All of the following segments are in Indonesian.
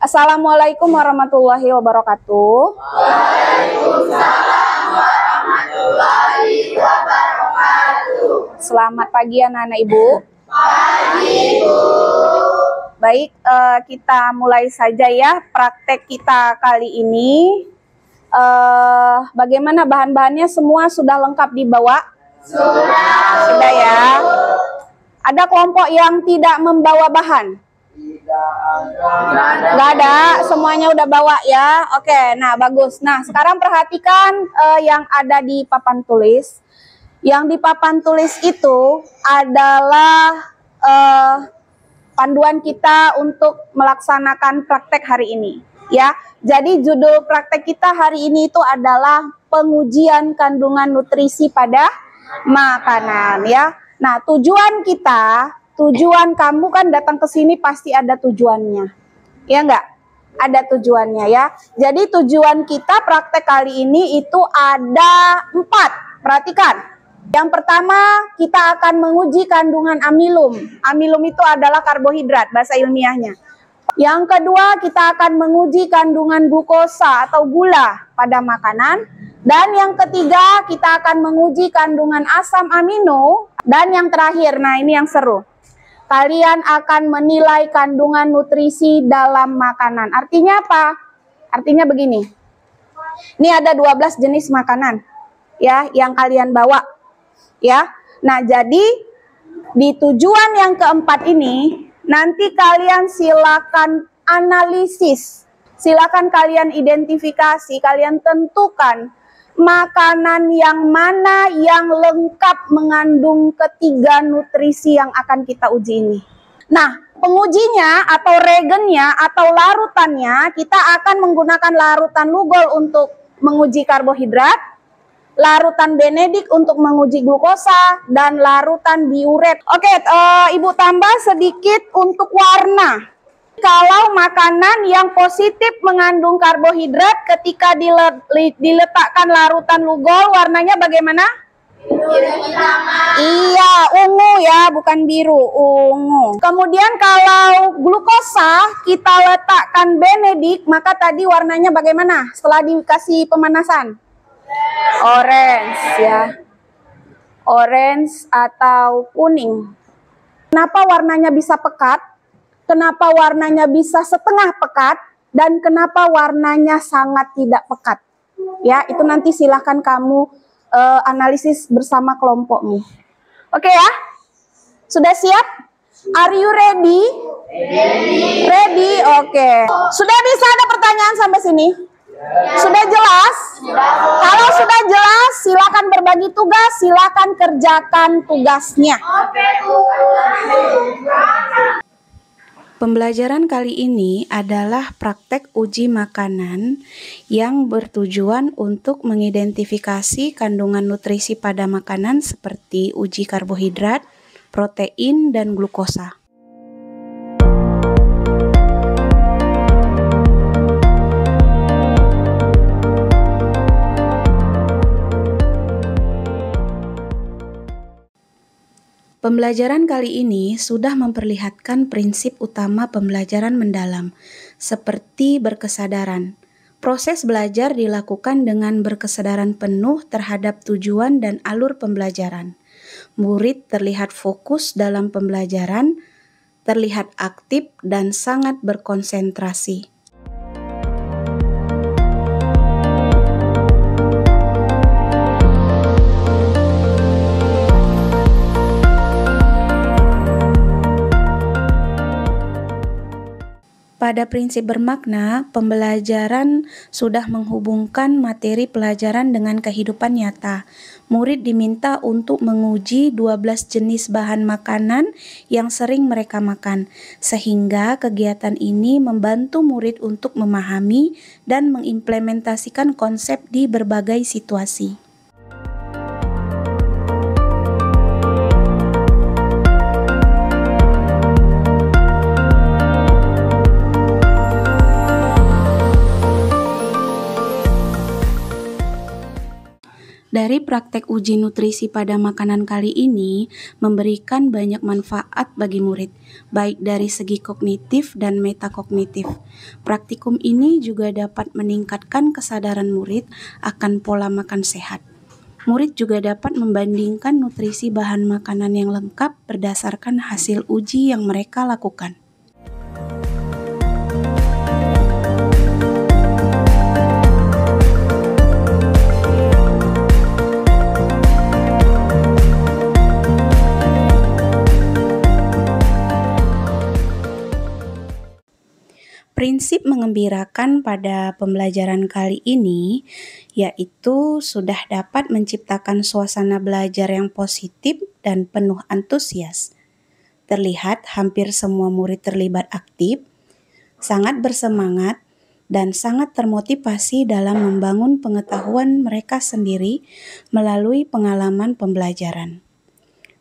Assalamualaikum warahmatullahi wabarakatuh. Waalaikumsalam warahmatullahi wabarakatuh. Selamat pagi anak-anak Ibu. Pagi Bu. Baik, kita mulai saja ya praktek kita kali ini. Bagaimana bahan-bahannya, semua sudah lengkap dibawa? Sudah ya. Ada kelompok yang tidak membawa bahan? Nggak ada, semuanya udah bawa ya. Oke, nah bagus. Nah sekarang perhatikan yang ada di papan tulis. Yang di papan tulis itu adalah panduan kita untuk melaksanakan praktek hari ini ya. Jadi judul praktek kita hari ini itu adalah pengujian kandungan nutrisi pada makanan ya. Nah tujuan kita, tujuan kamu kan datang ke sini pasti ada tujuannya, ya enggak? Ada tujuannya ya. Jadi tujuan kita praktek kali ini itu ada 4. Perhatikan. Yang pertama kita akan menguji kandungan amilum. Amilum itu adalah karbohidrat bahasa ilmiahnya. Yang kedua kita akan menguji kandungan glukosa atau gula pada makanan. Dan yang ketiga kita akan menguji kandungan asam amino. Dan yang terakhir, nah ini yang seru. Kalian akan menilai kandungan nutrisi dalam makanan. Artinya apa? Artinya begini. Ini ada 12 jenis makanan ya yang kalian bawa. Ya. Nah, jadi di tujuan yang keempat ini nanti kalian silakan analisis. Silakan kalian identifikasi, kalian tentukan makanan yang mana yang lengkap mengandung ketiga nutrisi yang akan kita uji ini. Nah, pengujinya atau regennya atau larutannya kita akan menggunakan larutan Lugol untuk menguji karbohidrat, larutan Benedik untuk menguji glukosa, dan larutan Biuret. Oke, Ibu tambah sedikit untuk warna. Kalau makanan yang positif mengandung karbohidrat ketika diletakkan larutan Lugol, warnanya bagaimana? Iya, ungu ya, bukan biru, ungu. Kemudian kalau glukosa kita letakkan Benedik, maka tadi warnanya bagaimana setelah dikasih pemanasan? Orange ya. Orange atau kuning. Kenapa warnanya bisa pekat? Kenapa warnanya bisa setengah pekat? Dan kenapa warnanya sangat tidak pekat? Ya, itu nanti silahkan kamu analisis bersama kelompokmu. Oke ya? Sudah siap? Are you ready? Ready? Oke. Sudah bisa ada pertanyaan sampai sini? Sudah jelas? Kalau sudah jelas, silakan berbagi tugas, silakan kerjakan tugasnya. Pembelajaran kali ini adalah praktek uji makanan yang bertujuan untuk mengidentifikasi kandungan nutrisi pada makanan seperti uji karbohidrat, protein, dan glukosa. Pembelajaran kali ini sudah memperlihatkan prinsip utama pembelajaran mendalam, seperti berkesadaran. Proses belajar dilakukan dengan berkesadaran penuh terhadap tujuan dan alur pembelajaran. Murid terlihat fokus dalam pembelajaran, terlihat aktif dan sangat berkonsentrasi. Pada prinsip bermakna, pembelajaran sudah menghubungkan materi pelajaran dengan kehidupan nyata. Murid diminta untuk menguji 12 jenis bahan makanan yang sering mereka makan, sehingga kegiatan ini membantu murid untuk memahami dan mengimplementasikan konsep di berbagai situasi. Dari Materi praktek uji nutrisi pada makanan kali ini memberikan banyak manfaat bagi murid, baik dari segi kognitif dan metakognitif. Praktikum ini juga dapat meningkatkan kesadaran murid akan pola makan sehat. Murid juga dapat membandingkan nutrisi bahan makanan yang lengkap berdasarkan hasil uji yang mereka lakukan. Prinsip mengembirakan pada pembelajaran kali ini yaitu sudah dapat menciptakan suasana belajar yang positif dan penuh antusias. Terlihat hampir semua murid terlibat aktif, sangat bersemangat, dan sangat termotivasi dalam membangun pengetahuan mereka sendiri melalui pengalaman pembelajaran.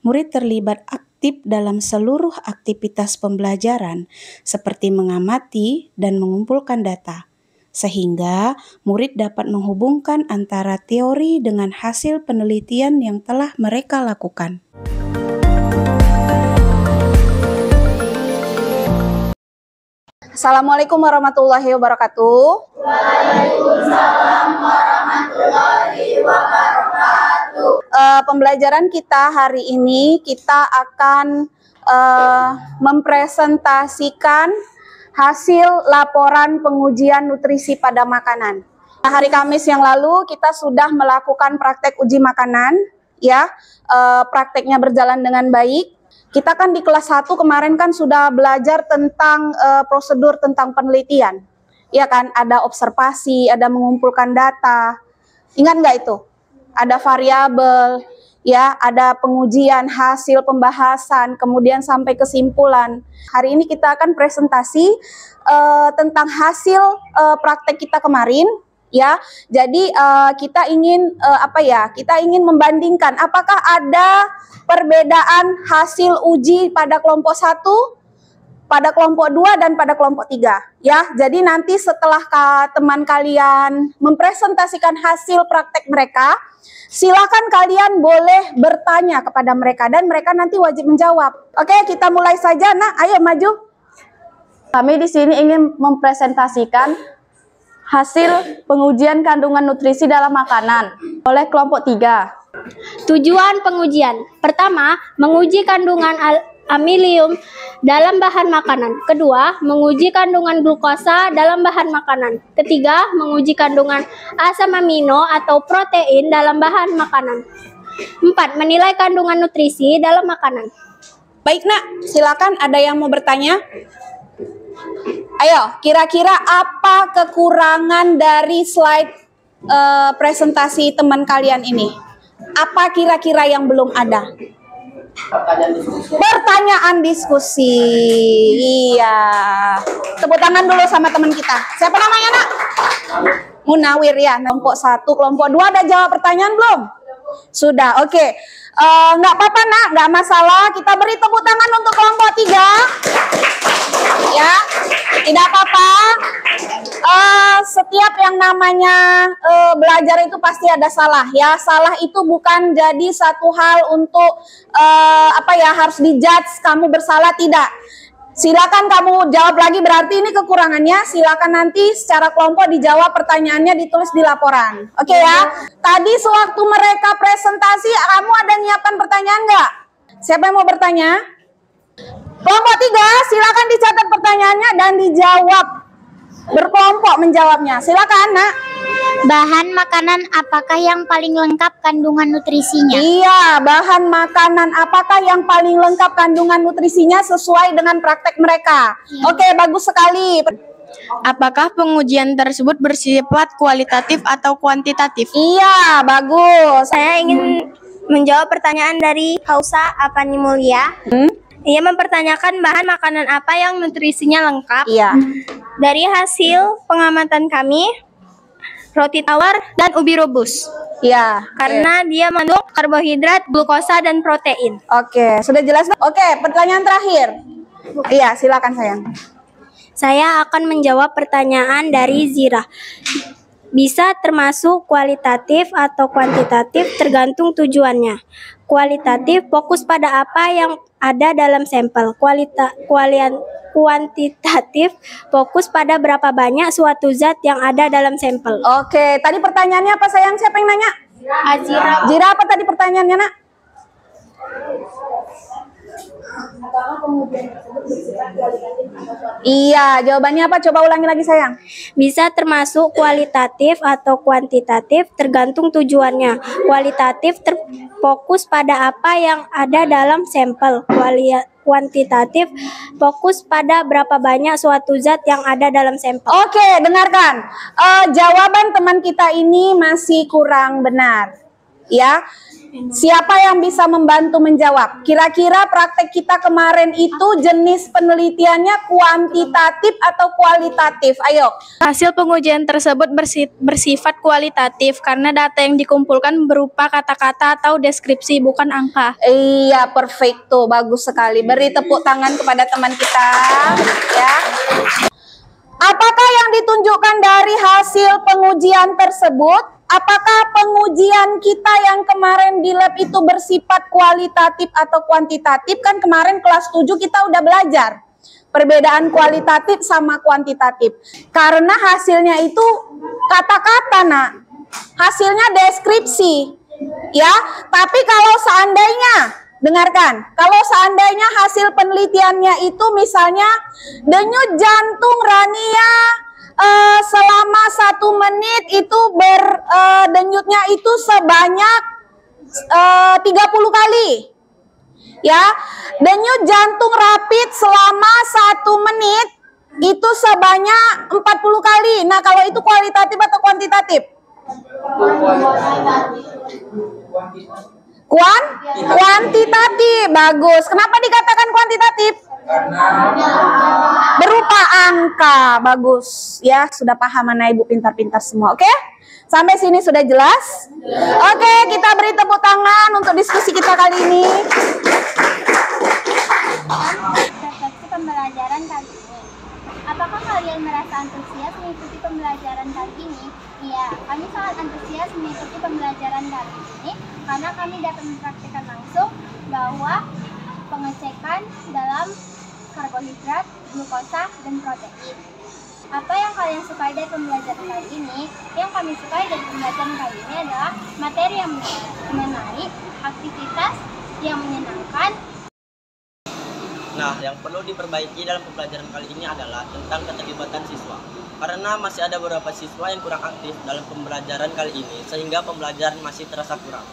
Murid terlibat aktif dalam seluruh aktivitas pembelajaran seperti mengamati dan mengumpulkan data, sehingga murid dapat menghubungkan antara teori dengan hasil penelitian yang telah mereka lakukan. Assalamualaikum warahmatullahi wabarakatuh. Waalaikumsalam warahmatullahi wabarakatuh. Pembelajaran kita hari ini kita akan mempresentasikan hasil laporan pengujian nutrisi pada makanan. Hari Kamis yang lalu kita sudah melakukan praktek uji makanan, ya. Prakteknya berjalan dengan baik. Kita kan di kelas 1 kemarin kan sudah belajar tentang prosedur tentang penelitian. Ya kan, ada observasi, ada mengumpulkan data. Ingat nggak itu? Ada variabel, ya, ada pengujian hasil pembahasan, kemudian sampai kesimpulan. Hari ini kita akan presentasi tentang hasil praktek kita kemarin, ya. Jadi kita ingin Kita ingin membandingkan apakah ada perbedaan hasil uji pada kelompok 1, pada kelompok 2 dan pada kelompok 3, ya. Jadi nanti setelah teman kalian mempresentasikan hasil praktek mereka, silakan kalian boleh bertanya kepada mereka dan mereka nanti wajib menjawab. Oke, kita mulai saja, Nak. Ayo maju. Kami di sini ingin mempresentasikan hasil pengujian kandungan nutrisi dalam makanan oleh kelompok 3. Tujuan pengujian. Pertama, menguji kandungan amilium dalam bahan makanan. Kedua, menguji kandungan glukosa dalam bahan makanan. Ketiga, menguji kandungan asam amino atau protein dalam bahan makanan. 4. Menilai kandungan nutrisi dalam makanan. Baik, Nak, silakan ada yang mau bertanya? Ayo, kira-kira apa kekurangan dari slide presentasi teman kalian ini? Apa kira-kira yang belum ada? Pertanyaan diskusi. Iya. Tepuk tangan dulu sama teman kita. Siapa namanya, Nak? Munawir, ya. Kelompok 1, kelompok 2 ada jawab pertanyaan belum? Sudah, oke. Nggak apa-apa, Nak, nggak masalah. Kita beri tepuk tangan untuk kelompok 3. Ya, tidak apa-apa. Setiap yang namanya belajar itu pasti ada salah, ya. Salah itu bukan jadi satu hal untuk harus dijudge kamu bersalah, tidak. Silakan kamu jawab lagi, berarti ini kekurangannya. Silakan nanti secara kelompok dijawab pertanyaannya, ditulis di laporan. Oke, ya. Tadi sewaktu mereka presentasi, kamu ada nyiapkan pertanyaan nggak? Siapa yang mau bertanya? Kelompok 3, silakan dicatat pertanyaannya dan dijawab. Berkelompok menjawabnya. Silakan, Nak. Bahan makanan apakah yang paling lengkap kandungan nutrisinya? Iya, bahan makanan apakah yang paling lengkap kandungan nutrisinya sesuai dengan praktek mereka. Oke, bagus sekali. Apakah pengujian tersebut bersifat kualitatif atau kuantitatif? Iya, bagus. Saya ingin menjawab pertanyaan dari Hausa Apani Mulia. Ia mempertanyakan bahan makanan apa yang nutrisinya lengkap. Iya. Dari hasil pengamatan kami, roti tawar dan ubi rebus. Iya. Karena dia mengandung karbohidrat, glukosa, dan protein. Oke, sudah jelas. Oke, pertanyaan terakhir. Iya, silakan sayang. Saya akan menjawab pertanyaan dari Zira. Bisa termasuk kualitatif atau kuantitatif tergantung tujuannya. Kualitatif fokus pada apa yang ada dalam sampel. Kuantitatif fokus pada berapa banyak suatu zat yang ada dalam sampel. Oke, tadi pertanyaannya apa sayang? Siapa yang nanya? Azira. Jira, apa tadi pertanyaannya, Nak? Iya, jawabannya apa? Coba ulangi lagi sayang. Bisa termasuk kualitatif atau kuantitatif tergantung tujuannya. Kualitatif fokus pada apa yang ada dalam sampel. Kuantitatif fokus pada berapa banyak suatu zat yang ada dalam sampel. Oke, dengarkan. Jawaban teman kita ini masih kurang benar. Ya, siapa yang bisa membantu menjawab? Kira-kira praktek kita kemarin itu jenis penelitiannya kuantitatif atau kualitatif? Ayo. Hasil pengujian tersebut bersifat kualitatif karena data yang dikumpulkan berupa kata-kata atau deskripsi, bukan angka. Iya, perfecto, bagus sekali. Beri tepuk tangan kepada teman kita, ya. Apakah yang ditunjukkan dari hasil pengujian tersebut? Apakah pengujian kita yang kemarin di lab itu bersifat kualitatif atau kuantitatif? Kan kemarin kelas 7 kita udah belajar perbedaan kualitatif sama kuantitatif. Karena hasilnya itu kata-kata, Nak. Hasilnya deskripsi. Ya, tapi kalau seandainya, dengarkan, kalau seandainya hasil penelitiannya itu misalnya denyut jantung Rania selama 1 menit itu denyutnya itu sebanyak 30 kali. Ya, denyut jantung rapid selama 1 menit itu sebanyak 40 kali. Nah, kalau itu kualitatif atau kuantitatif? Kuantitatif. Bagus. Kenapa dikatakan kuantitatif? Berupa angka. Bagus. Ya, sudah paham mana Ibu pintar-pintar semua. Oke? Sampai sini sudah jelas? Oke, kita beri tepuk tangan untuk diskusi kita kali ini. Persepsi pembelajaran kali ini. Apakah kalian merasa antusias mengikuti pembelajaran kali ini? Iya, kami sangat antusias mengikuti pembelajaran kali ini karena kami dapat mempraktikkan langsung bahwa pengecekan dalam karbohidrat, glukosa, dan protein. Apa yang kalian sukai dari pembelajaran kali ini? Yang kami sukai dari pembelajaran kali ini adalah materi yang menarik, aktivitas yang menyenangkan. Nah, yang perlu diperbaiki dalam pembelajaran kali ini adalah tentang keterlibatan siswa. Karena masih ada beberapa siswa yang kurang aktif dalam pembelajaran kali ini, sehingga pembelajaran masih terasa kurang.